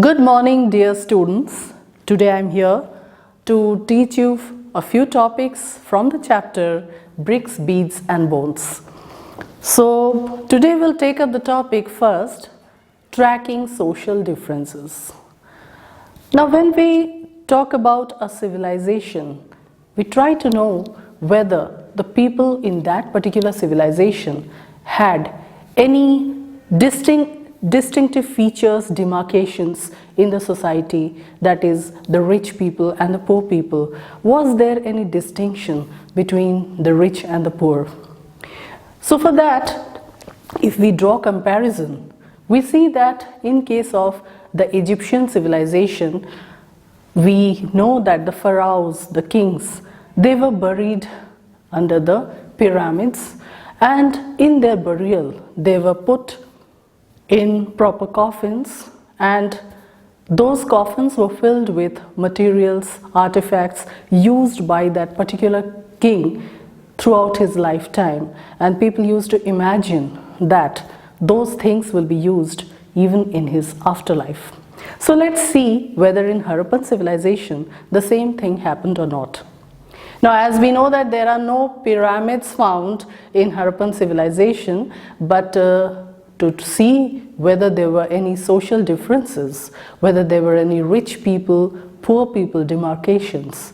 Good morning, dear students. Today I am here to teach you a few topics from the chapter Bricks, Beads and Bones. So today we'll take up the topic first, tracking social differences. Now when we talk about a civilization, we try to know whether the people in that particular civilization had any distinctive features, demarcations in the society, that is the rich people and the poor people. Was there any distinction between the rich and the poor? So for that, if we draw comparison, we see that in case of the Egyptian civilization, we know that the pharaohs, the kings, they were buried under the pyramids, and in their burial they were put in proper coffins, and those coffins were filled with materials, artifacts used by that particular king throughout his lifetime, and people used to imagine that those things will be used even in his afterlife. So let's see whether in Harappan civilization the same thing happened or not. Now, as we know that there are no pyramids found in Harappan civilization, but to see whether there were any social differences, whether there were any rich people, poor people demarcations,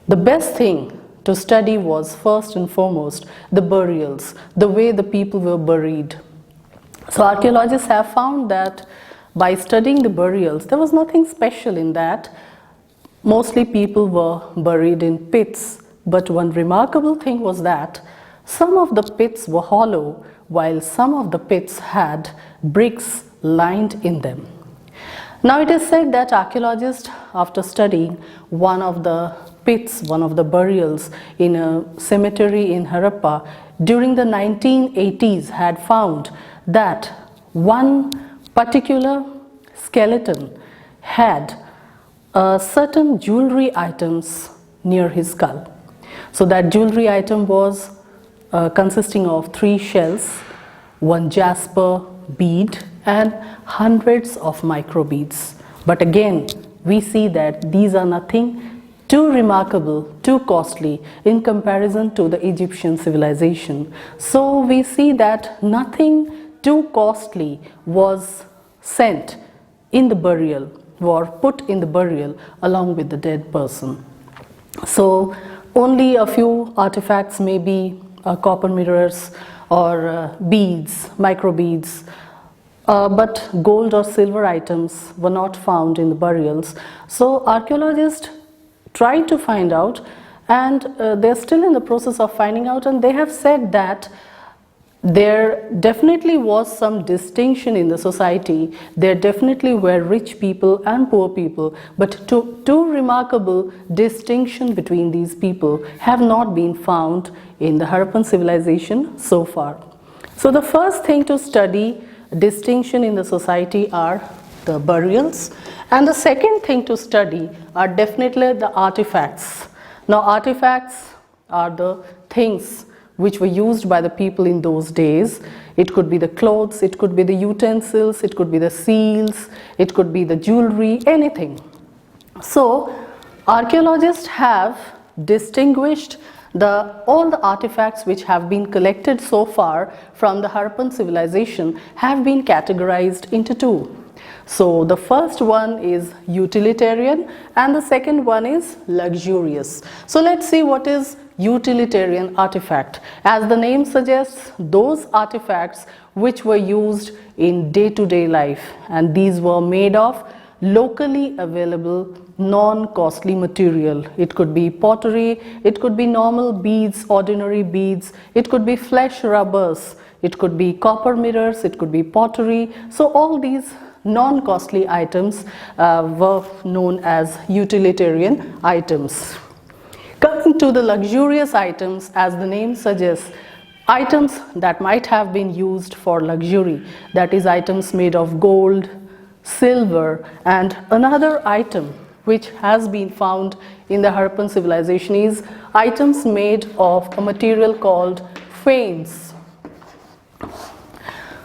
the best thing to study was first and foremost the burials, the way the people were buried. So archaeologists have found that by studying the burials, there was nothing special in that. Mostly people were buried in pits, but one remarkable thing was that some of the pits were hollow, while some of the pits had bricks lined in them. Now it is said that archaeologists, after studying one of the pits, one of the burials in a cemetery in Harappa during the 1980s, had found that one particular skeleton had certain jewelry items near his skull. So that jewelry item was consisting of 3 shells, 1 jasper bead and hundreds of micro beads. But again, we see that these are nothing too remarkable, too costly in comparison to the Egyptian civilization. So we see that nothing too costly was sent in the burial or put in the burial along with the dead person. So only a few artifacts, maybe copper mirrors or beads, micro beads, but gold or silver items were not found in the burials. So archaeologists tried to find out, and they're still in the process of finding out, and they have said that there definitely was some distinction in the society. There definitely were rich people and poor people, but two remarkable distinction between these people have not been found in the Harappan civilization so far. So the first thing to study distinction in the society are the burials, and the second thing to study are definitely the artifacts. Now artifacts are the things which were used by the people in those days. It could be the clothes, it could be the utensils, it could be the seals, it could be the jewelry, anything. So archaeologists have distinguished all the artifacts which have been collected so far from the Harappan civilization have been categorized into 2. So the first one is utilitarian and the second one is luxurious. So let's see what is utilitarian artifact. As the name suggests, those artifacts which were used in day-to-day life, and these were made of locally available non-costly material. It could be pottery, it could be normal beads, ordinary beads, it could be flesh rubbers, it could be copper mirrors, it could be pottery. So all these non-costly items were known as utilitarian items. Coming to the luxurious items, as the name suggests, items that might have been used for luxury, that is items made of gold, silver, and another item which has been found in the Harappan civilization is items made of a material called fanes.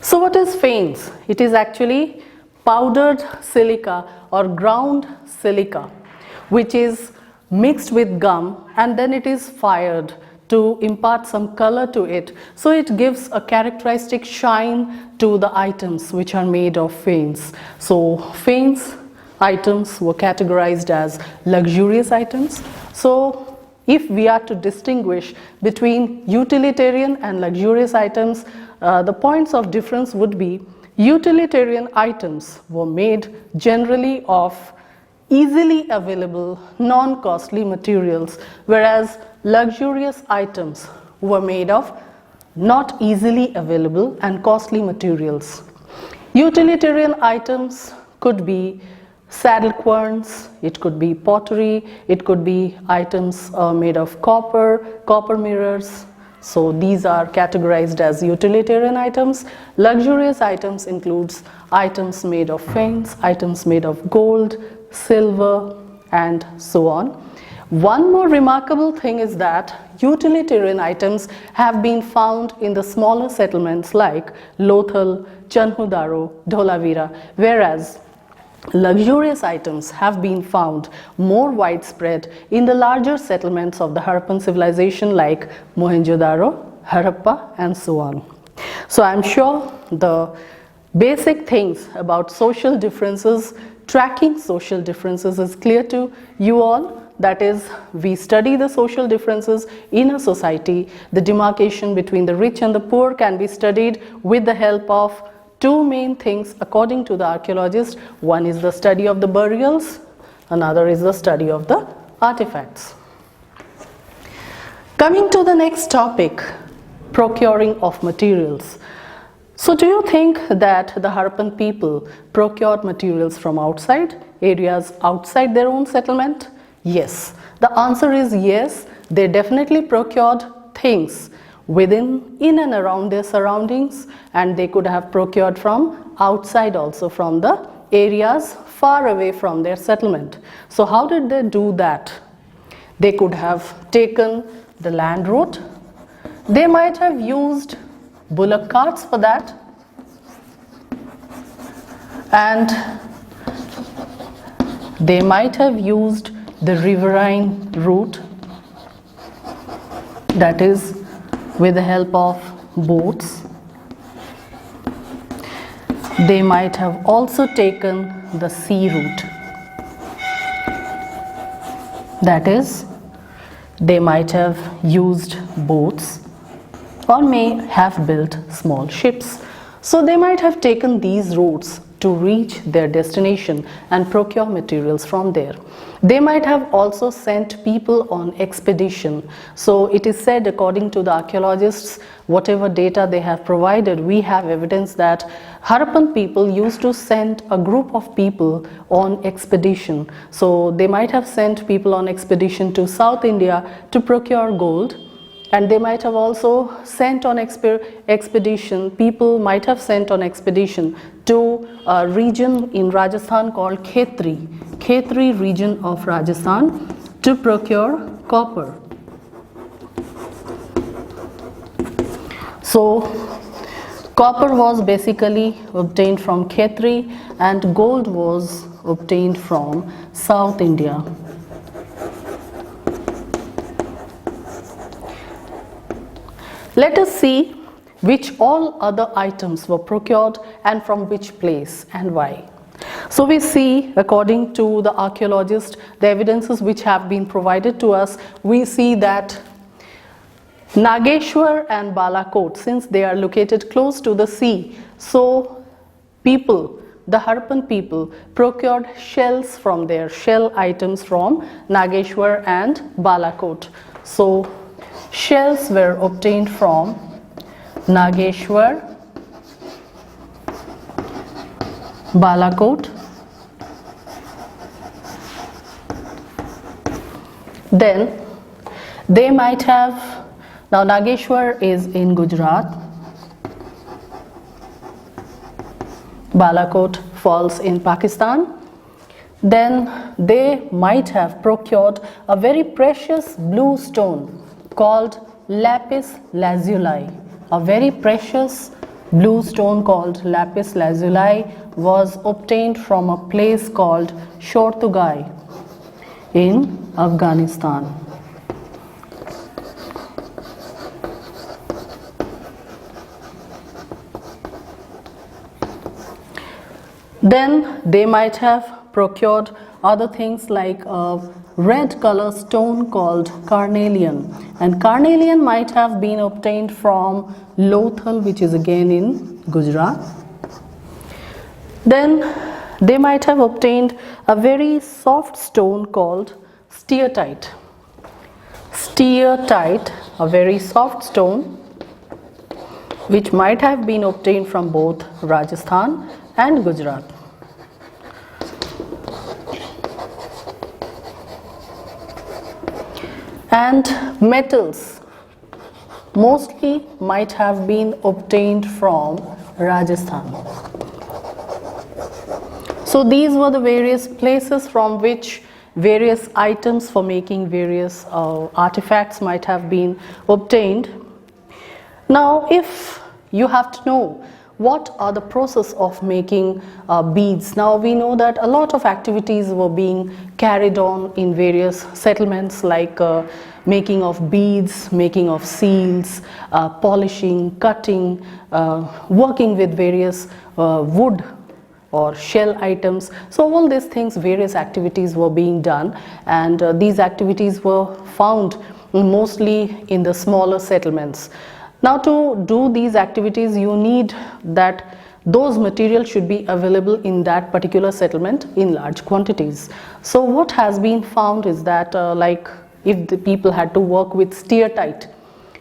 So what is fanes? It is actually powdered silica or ground silica, which is mixed with gum, and then it is fired to impart some color to it. So it gives a characteristic shine to the items which are made of fanes. So fanes items were categorized as luxurious items. So if we are to distinguish between utilitarian and luxurious items, the points of difference would be utilitarian items were made generally of easily available non-costly materials, whereas luxurious items were made of not easily available and costly materials. Utilitarian items could be saddle querns, it could be pottery, it could be items made of copper mirrors. So these are categorized as utilitarian items. Luxurious items includes items made of fanes, items made of gold, silver, and so on. One more remarkable thing is that utilitarian items have been found in the smaller settlements like Lothal, Chanhudaro, Dholavira, whereas luxurious items have been found more widespread in the larger settlements of the Harappan civilization like Mohenjo-daro, Harappa, and so on. So I'm sure the basic things about social differences, tracking social differences is clear to you all. That is, we study the social differences in a society. The demarcation between the rich and the poor can be studied with the help of two main things according to the archaeologists. One is the study of the burials, another is the study of the artifacts. Coming to the next topic, procuring of materials. So do you think that the Harappan people procured materials from outside, areas outside their own settlement? Yes. The answer is yes, they definitely procured things in and around their surroundings, and they could have procured from outside also, from the areas far away from their settlement. So how did they do that? They could have taken the land route. They might have used bullock carts for that, and they might have used the riverine route, that is with the help of boats. They might have also taken the sea route, that is they might have used boats or may have built small ships. So they might have taken these routes to reach their destination and procure materials from there. They might have also sent people on expedition. So it is said, according to the archaeologists, whatever data they have provided, we have evidence that Harappan people used to send a group of people on expedition. So they might have sent people on expedition to South India to procure gold. And they might have also sent on expedition, people might have sent on expedition to a region in Rajasthan called Khetri region of Rajasthan, to procure copper. So copper was basically obtained from Khetri and gold was obtained from South India. Let us see which all other items were procured and from which place and why. So we see, according to the archaeologists, the evidences which have been provided to us, we see that Nageshwar and Balakot, since they are located close to the sea, so people, the Harappan people, procured shells from there, shell items from Nageshwar and Balakot. So shells were obtained from Nageshwar, Balakot. Then they might have, now Nageshwar is in Gujarat, Balakot falls in Pakistan. Then they might have procured a very precious blue stone called lapis lazuli, a very precious blue stone called lapis lazuli was obtained from a place called Shortugai in Afghanistan. Then they might have procured other things like a red color stone called carnelian, and carnelian might have been obtained from Lothal, which is again in Gujarat. Then they might have obtained a very soft stone called steatite. Steatite, a very soft stone which might have been obtained from both Rajasthan and Gujarat. And metals mostly might have been obtained from Rajasthan. So these were the various places from which various items for making various artifacts might have been obtained. Now, if you have to know what are the process of making beads. Now we know that a lot of activities were being carried on in various settlements, like making of beads, making of seals, polishing, cutting, working with various wood or shell items. So all these things, various activities were being done, and these activities were found mostly in the smaller settlements. Now to do these activities, you need that those materials should be available in that particular settlement in large quantities. So what has been found is that like if the people had to work with steatite.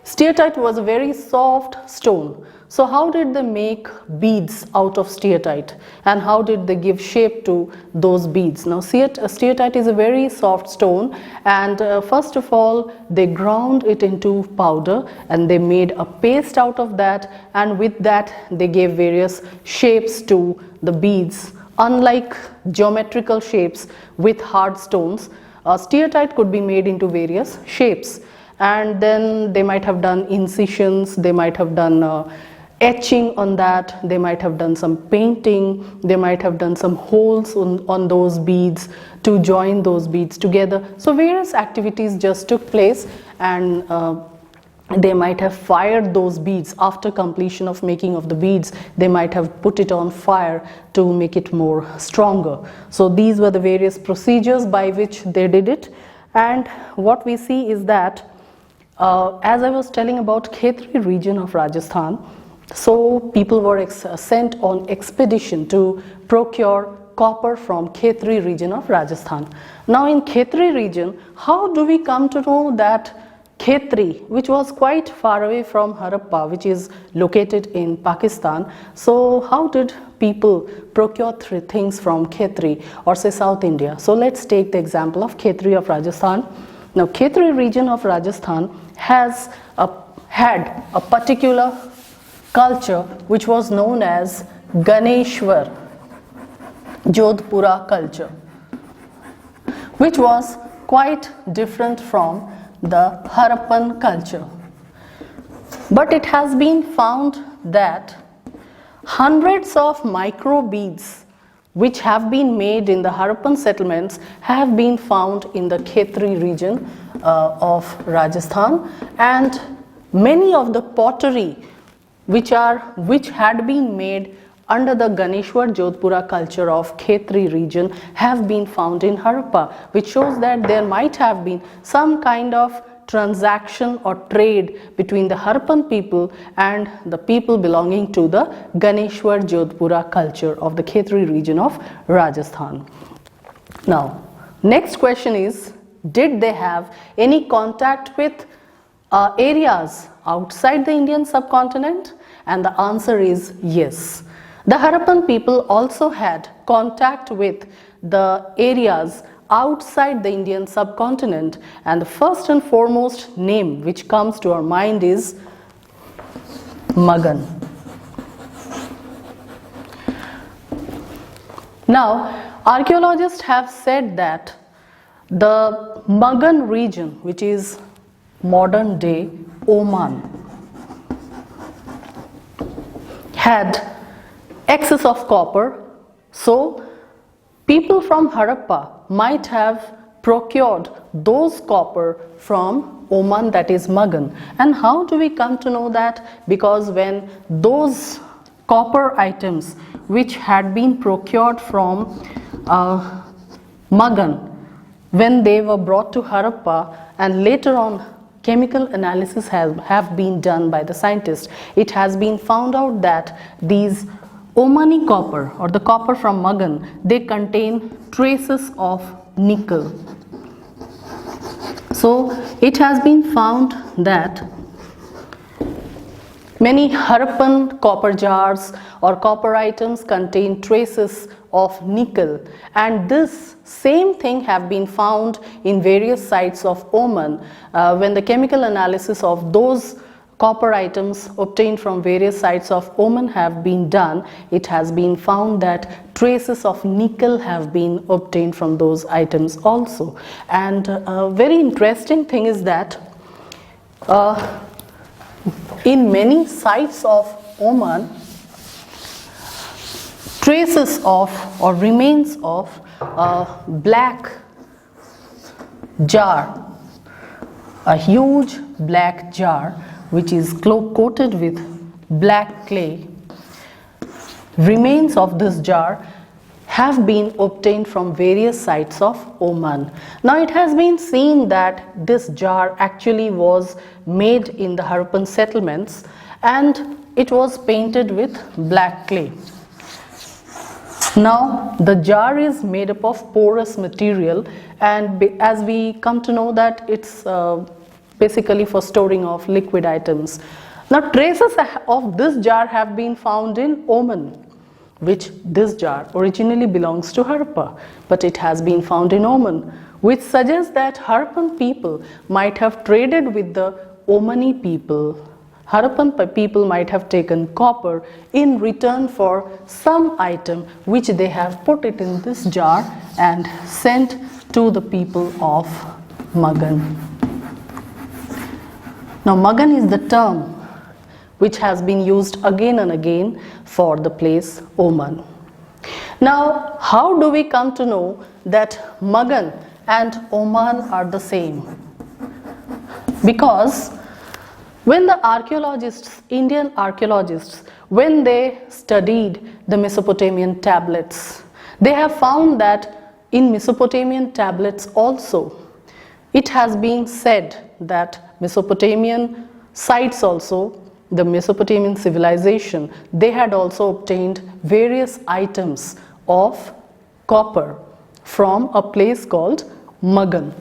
Steatite was a very soft stone. So how did they make beads out of steatite, and how did they give shape to those beads? Now steatite is a very soft stone, and first of all they ground it into powder and they made a paste out of that, and with that they gave various shapes to the beads. Unlike geometrical shapes with hard stones, steatite could be made into various shapes, and then they might have done incisions, they might have done etching on that, they might have done some painting, they might have done some holes on those beads to join those beads together. So various activities just took place, and they might have fired those beads after completion of making of the beads. They might have put it on fire to make it more stronger. So these were the various procedures by which they did it. And what we see is that as I was telling about XII region of Rajasthan, so people were sent on expedition to procure copper from XII region of Rajasthan. Now in XII region, how do we come to know that XII, which was quite far away from Harappa, which is located in Pakistan, so how did people procure things from XII or say South India? So let's take the example of XII of Rajasthan. Now XII region of Rajasthan has had a particular culture which was known as Ganeshwar Jodhpura culture, which was quite different from the Harappan culture. But it has been found that hundreds of micro beads which have been made in the Harappan settlements have been found in the XII region of Rajasthan, and many of the pottery which had been made under the Ganeshwar Jodhpura culture of XII region have been found in Harappa, which shows that there might have been some kind of transaction or trade between the Harappan people and the people belonging to the Ganeshwar Jodhpura culture of the XII region of Rajasthan. Now, next question is, did they have any contact with areas outside the Indian subcontinent? And the answer is yes. The Harappan people also had contact with the areas outside the Indian subcontinent, and the first and foremost name which comes to our mind is Magan. Now, archaeologists have said that the Magan region, which is modern day Oman, had excess of copper, so people from Harappa might have procured those copper from Oman, that is Magan. And how do we come to know that? Because when those copper items which had been procured from Magan, when they were brought to Harappa and later on chemical analysis have been done by the scientists, it has been found out that these Omani copper or the copper from Magan, they contain traces of nickel. So it has been found that many Harappan copper jars or copper items contain traces of nickel, and this same thing have been found in various sites of Oman. When the chemical analysis of those copper items obtained from various sites of Oman have been done, it has been found that traces of nickel have been obtained from those items also. And a very interesting thing is that in many sites of Oman, traces of or remains of a black jar, a huge black jar which is coated with black clay. Remains of this jar have been obtained from various sites of Oman. Now it has been seen that this jar actually was made in the Harappan settlements and it was painted with black clay. Now the jar is made up of porous material, and as we come to know that it's basically for storing of liquid items. Now traces of this jar have been found in Oman, which this jar originally belongs to Harappa, but it has been found in Oman, which suggests that Harappan people might have traded with the Omani people. Harappan people might have taken copper in return for some item which they have put it in this jar and sent to the people of Magan. Now Magan is the term which has been used again and again for the place Oman. Now how do we come to know that Magan and Oman are the same? Because when the archaeologists, Indian archaeologists, when they studied the Mesopotamian tablets, they have found that in Mesopotamian tablets also, it has been said that Mesopotamian sites also, the Mesopotamian civilization, they had also obtained various items of copper from a place called Magan.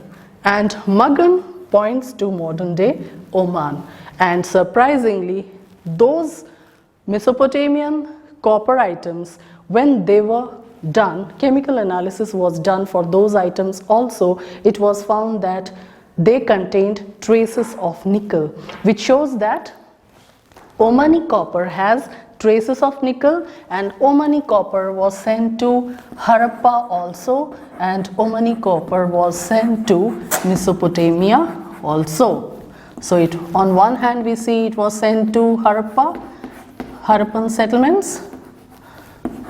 And Magan points to modern day Oman. And surprisingly, those Mesopotamian copper items, when they were done, chemical analysis was done for those items also, it was found that they contained traces of nickel, which shows that Omani copper has traces of nickel, and Omani copper was sent to Harappa also, and Omani copper was sent to Mesopotamia also. So on one hand we see it was sent to Harappan settlements,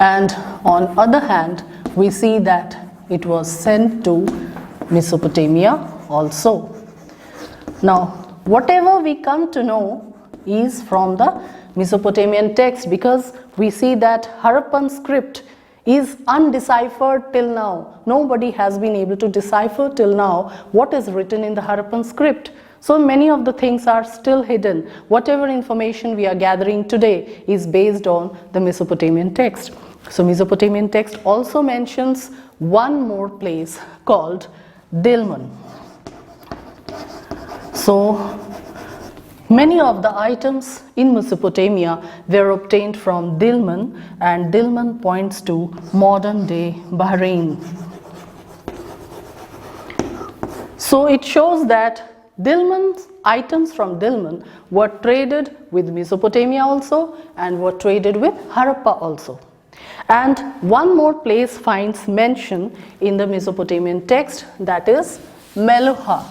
and on other hand we see that it was sent to Mesopotamia also. Now whatever we come to know is from the Mesopotamian text, because we see that Harappan script is undeciphered till now. Nobody has been able to decipher till now what is written in the Harappan script. So many of the things are still hidden. Whatever information we are gathering today is based on the Mesopotamian text. So Mesopotamian text also mentions one more place called Dilmun. So many of the items in Mesopotamia were obtained from Dilmun, and Dilmun points to modern day Bahrain. So it shows that Dilmun's items from Dilmun were traded with Mesopotamia also and were traded with Harappa also. And one more place finds mention in the Mesopotamian text, that is Meluhha.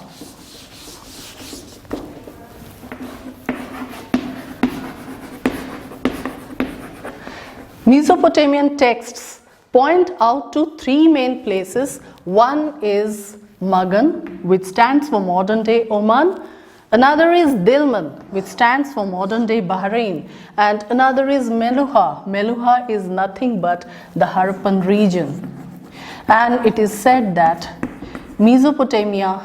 Mesopotamian texts point out to three main places. One is Magan, which stands for modern day Oman. Another is Dilmun, which stands for modern day Bahrain. And another is Meluha. Meluha is nothing but the Harappan region. And it is said that Mesopotamia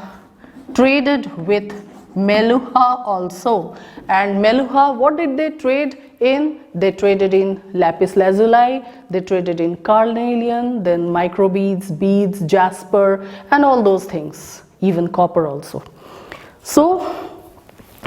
traded with Meluha also. And Meluha, what did they trade in? They traded in lapis lazuli, they traded in carnelian, then microbeads, beads, jasper, and all those things, even copper also. So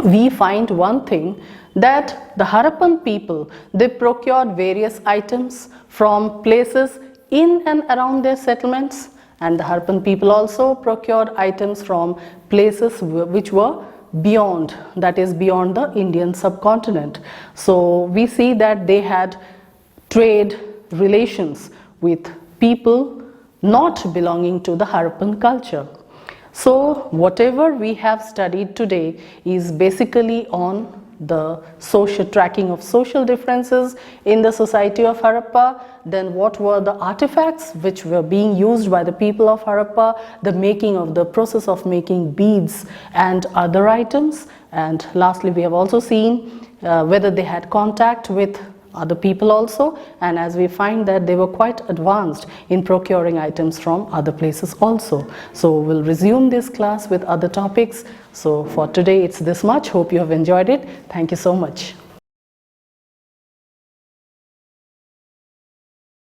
we find one thing, that the Harappan people, they procured various items from places in and around their settlements, and the Harappan people also procured items from places which were beyond, that is beyond the Indian subcontinent. So we see that they had trade relations with people not belonging to the Harappan culture. So whatever we have studied today is basically on the social tracking of social differences in the society of Harappa, then what were the artifacts which were being used by the people of Harappa, the process of making beads and other items, and lastly we have also seen whether they had contact with other people also, and as we find that they were quite advanced in procuring items from other places also. So we'll resume this class with other topics. So for today it's this much. Hope you have enjoyed it. Thank you so much.